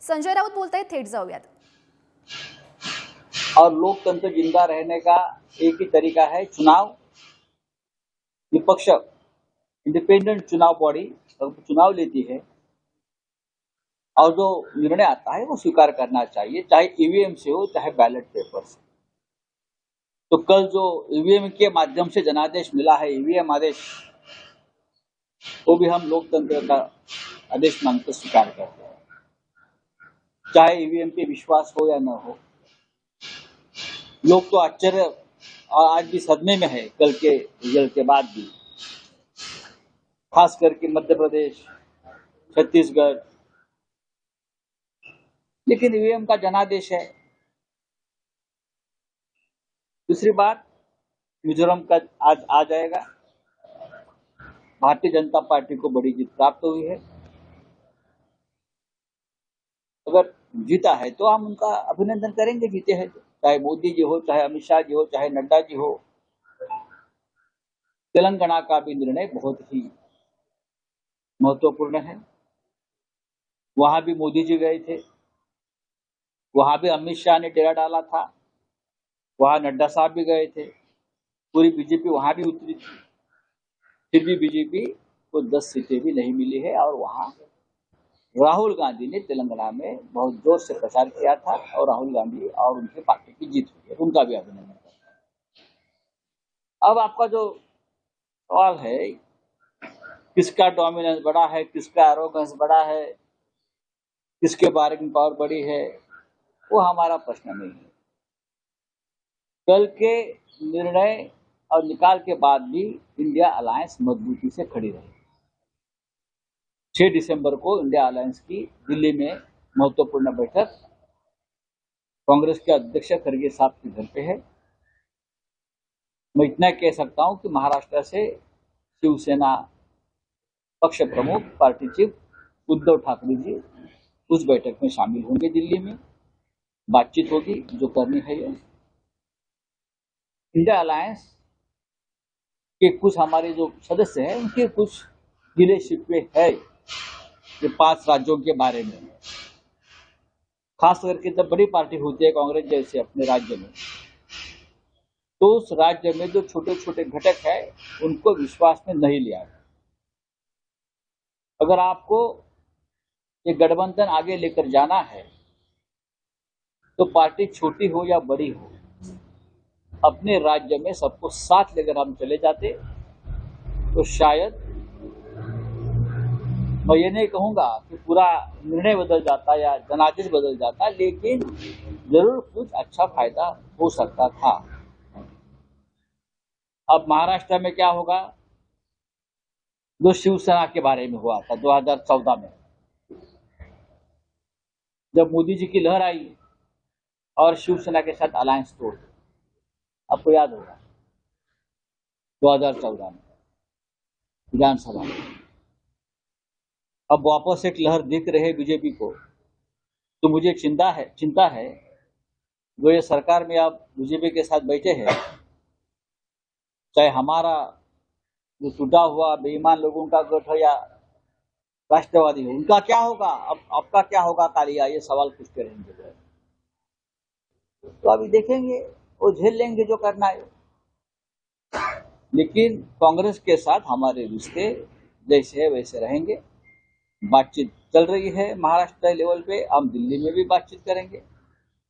संजय राऊत बोलतायत, थेट जाऊयात. और लोकतंत्र जिंदा रहने का एक ही तरीका है चुनाव. विपक्ष इंडिपेंडेंट चुनाव बॉडी चुनाव लेती है और जो निर्णय आता है वो स्वीकार करना चाहिए, चाहे ईवीएम से हो चाहे बैलेट पेपर से. तो कल जो ईवीएम के माध्यम से जनादेश मिला है, ईवीएम आदेश, वो भी हम लोकतंत्र का आदेश मानकर स्वीकार करते हैं, चाहे ईवीएम पे विश्वास हो या न हो. लोग तो आश्चर्य और आज भी सदमे में है कल के रिजल्ट के बाद भी, खास करके मध्य प्रदेश, छत्तीसगढ़. लेकिन ईवीएम का जनादेश है. दूसरी बात, मिजोरम का आज आ जाएगा. भारतीय जनता पार्टी को बड़ी जीत प्राप्त हुई है. अगर जीता है तो हम उनका अभिनंदन करेंगे, जीते हैं तो, चाहे मोदी जी हो, चाहे अमित शाह जी हो, चाहे नड्डा जी हो. तेलंगाना का भी निर्णय बहुत ही महत्वपूर्ण है. वहां भी मोदी जी गए थे, वहां भी अमित शाह ने डेरा डाला था, वहां नड्डा साहब भी गए थे, पूरी बीजेपी वहां भी उतरी थी. फिर भी बीजेपी को 10 सीटें भी नहीं मिली है. और वहां राहुल गांधी ने तेलंगाना में बहुत जोर से प्रचार किया था और राहुल गांधी और उनकी पार्टी की जीत हुई है. उनका भी अभिनंदन करता हूं. अब आपका जो सवाल है, किसका डोमिनेंस बड़ा है, किसका एरोगेंस बड़ा है, किसके बार्गेनिंग पावर बड़ी है, वो हमारा प्रश्न नहीं है. कल के निर्णय और निकाल के बाद भी इंडिया अलायंस मजबूती से खड़ी रही. 6 दिसंबर को इंडिया अलायंस की दिल्ली में महत्वपूर्ण बैठक कांग्रेस के अध्यक्ष खड़गे साहब के घर पे है. मैं इतना कह सकता हूं कि महाराष्ट्र से शिवसेना पक्ष प्रमुख पार्टी चीफ उद्धव ठाकरे जी उस बैठक में शामिल होंगे. दिल्ली में बातचीत होगी जो करनी है. ये इंडिया अलायंस के कुछ हमारे जो सदस्य हैं उनके कुछ गिले शिकवे है ये 5 राज्यों के बारे में. खास करके जब बड़ी पार्टी होती है कांग्रेस जैसे अपने राज्य में, तो उस राज्य में जो छोटे छोटे घटक है उनको विश्वास में नहीं लिया. अगर आपको ये गठबंधन आगे लेकर जाना है तो पार्टी छोटी हो या बड़ी हो, अपने राज्य में सबको साथ लेकर हम चले जाते तो शायद, मैं ये नहीं कहूंगा कि पूरा निर्णय बदल जाता या जनादेश बदल जाता, लेकिन जरूर कुछ अच्छा फायदा हो सकता था. अब महाराष्ट्र में क्या होगा, जो शिवसेना के बारे में हुआ था 2014 में, जब मोदी जी की लहर आई और शिवसेना के साथ अलायंस तोड़, आपको याद होगा 2014 में विधानसभा में. अब वापस एक लहर दिख रही बीजेपी को, तो मुझे चिंता है जो ये सरकार में आप बीजेपी के साथ बैठे हैं, चाहे हमारा जो टूटा हुआ बेईमान लोगों का गठ हो या राष्ट्रवादी हो, उनका क्या होगा, अब आपका क्या होगा कालिया, ये सवाल पूछते रहेंगे. तो अभी देखेंगे, वो झेल लेंगे जो करना है. लेकिन कांग्रेस के साथ हमारे रिश्ते जैसे है वैसे रहेंगे. बातचीत चल रही है महाराष्ट्र लेवल पे, हम दिल्ली में भी बातचीत करेंगे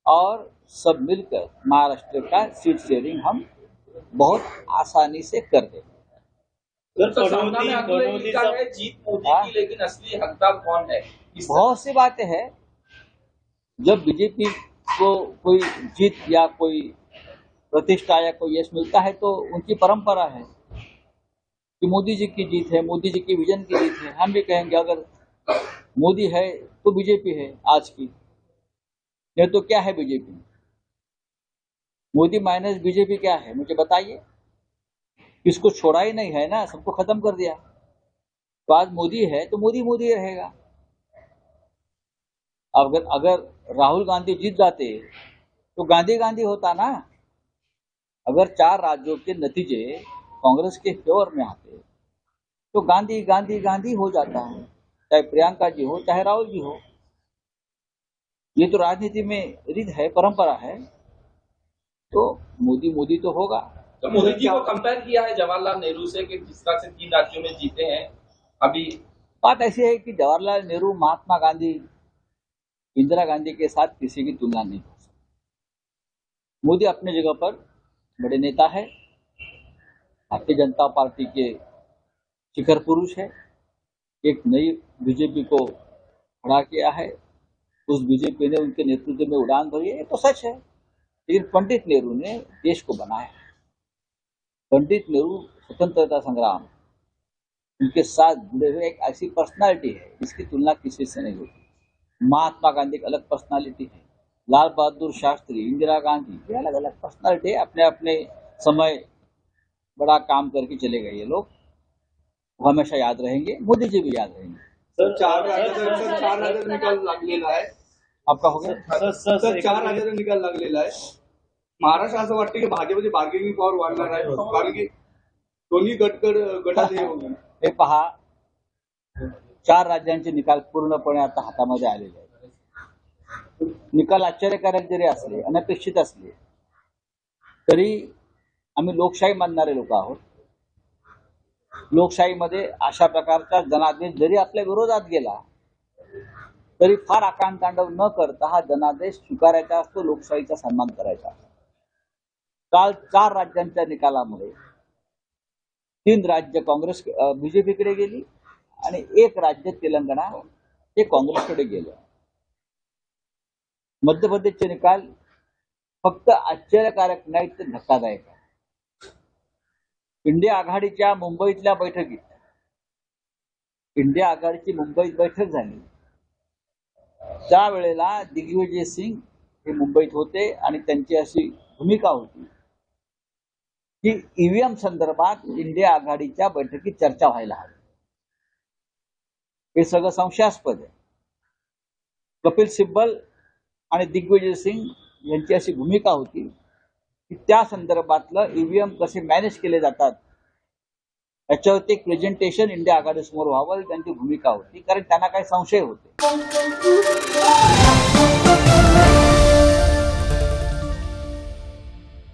और सब मिलकर महाराष्ट्र का सीट शेयरिंग हम बहुत आसानी से कर देंगे. जीत मोदी की, लेकिन असली हकदार कौन है? बहुत सी बातें हैं. जब बीजेपी को कोई जीत या कोई प्रतिष्ठा या कोई यश मिलता है तो उनकी परंपरा है कि मोदी जी की जीत है, मोदी जी की विजन की जीत है. हम भी कहेंगे अगर मोदी है तो बीजेपी है आज की, नहीं तो क्या है बीजेपी? मोदी माइनस बीजेपी क्या है, मुझे बताइए. किसको छोड़ा ही नहीं है ना, सबको खत्म कर दिया. तो आज मोदी है तो मोदी मोदी रहेगा. अगर राहुल गांधी जीत जाते तो गांधी गांधी होता ना. अगर 4 राज्यों के नतीजे कांग्रेस के फेवर में आते तो गांधी गांधी गांधी हो जाता है, चाहे प्रियंका जी हो चाहे राहुल जी हो. ये तो राजनीति में रीत है, परंपरा है। तो मोदी मोदी तो होगा। तो मोदी जी को कंपेयर किया है जवाहरलाल नेहरू से कि जिस तरह से 3 राज्यों में जीते हैं। अभी बात ऐसी है कि जवाहरलाल नेहरू, महात्मा गांधी, इंदिरा गांधी के साथ किसी की तुलना नहीं हो सकती। मोदी अपने जगह पर बड़े नेता है, भारतीय जनता पार्टी के शिखर पुरुष है, एक नई बीजेपी को खड़ा किया है, उस बीजेपी ने उनके नेतृत्व में उड़ान भरी है, ये तो सच है। लेकिन पंडित नेहरू ने देश को बनाया। पंडित नेहरू स्वतंत्रता संग्राम उनके साथ जुड़े हुए एक ऐसी पर्सनालिटी है जिसकी तुलना किसी से नहीं होती। महात्मा गांधी एक अलग पर्सनालिटी है, लाल बहादुर शास्त्री, इंदिरा गांधी, ये अलग अलग पर्सनालिटी है। अपने अपने समय बड़ा काम करके चले गए ये लोग, हमेशा याद रहेंगे। मोदी जी भी याद रहेंगे। सर 4 राज्याचा निकाल लागलेला आहे। आपका हो गया सर 4 राज्याचा निकाल लागलेला आहे। महाराष्ट्र असं वाटतं की भाजपची बार्गेनिंग पॉवर वाढणार आहे, कारण की दोन्ही गटात हे होईल। हे पहा, 4 राज्यांचे निकाल पूर्णपणे आता हातामध्ये आलेले आहेत। निकाल आश्चर्यकारक जरी असले, अनपेक्षित असले, तरी आम्ही लोकशाही मानणारे लोक आहोत। लोकशाहीमध्ये अशा प्रकारचा जनादेश जरी आपल्या विरोधात गेला तरी फार आकांतांडव न करता हा जनादेश स्वीकारायचा असतो, लोकशाहीचा सन्मान करायचा असतो। काल 4 राज्यांच्या निकालामुळे 3 राज्य काँग्रेस बीजेपीकडे गेली आणि 1 राज्य तेलंगणा हे काँग्रेसकडे गेलं। मध्य प्रदेशचे निकाल फक्त आश्चर्यकारक नाहीत, तर धक्कादायक आहे। इंडिया आघाडीच्या मुंबईतल्या बैठकीत, इंडिया आघाडीची मुंबईत बैठक झाली, त्यावेळेला दिग्विजय सिंग हे मुंबईत होते आणि त्यांची अशी भूमिका होती की ईव्हीएम संदर्भात इंडिया आघाडीच्या बैठकीत चर्चा व्हायला हवी। हे सगळं संशयास्पद आहे। कपिल सिब्बल आणि दिग्विजय सिंग यांची अशी भूमिका होती की त्या संदर्भातलं ईव्हीएम कसे मॅनेज केले जातात याच्यावरती एक प्रेझेंटेशन इंडिया आघाडीसमोर व्हावं, त्यांची भूमिका होती, कारण त्यांना काही संशय होते।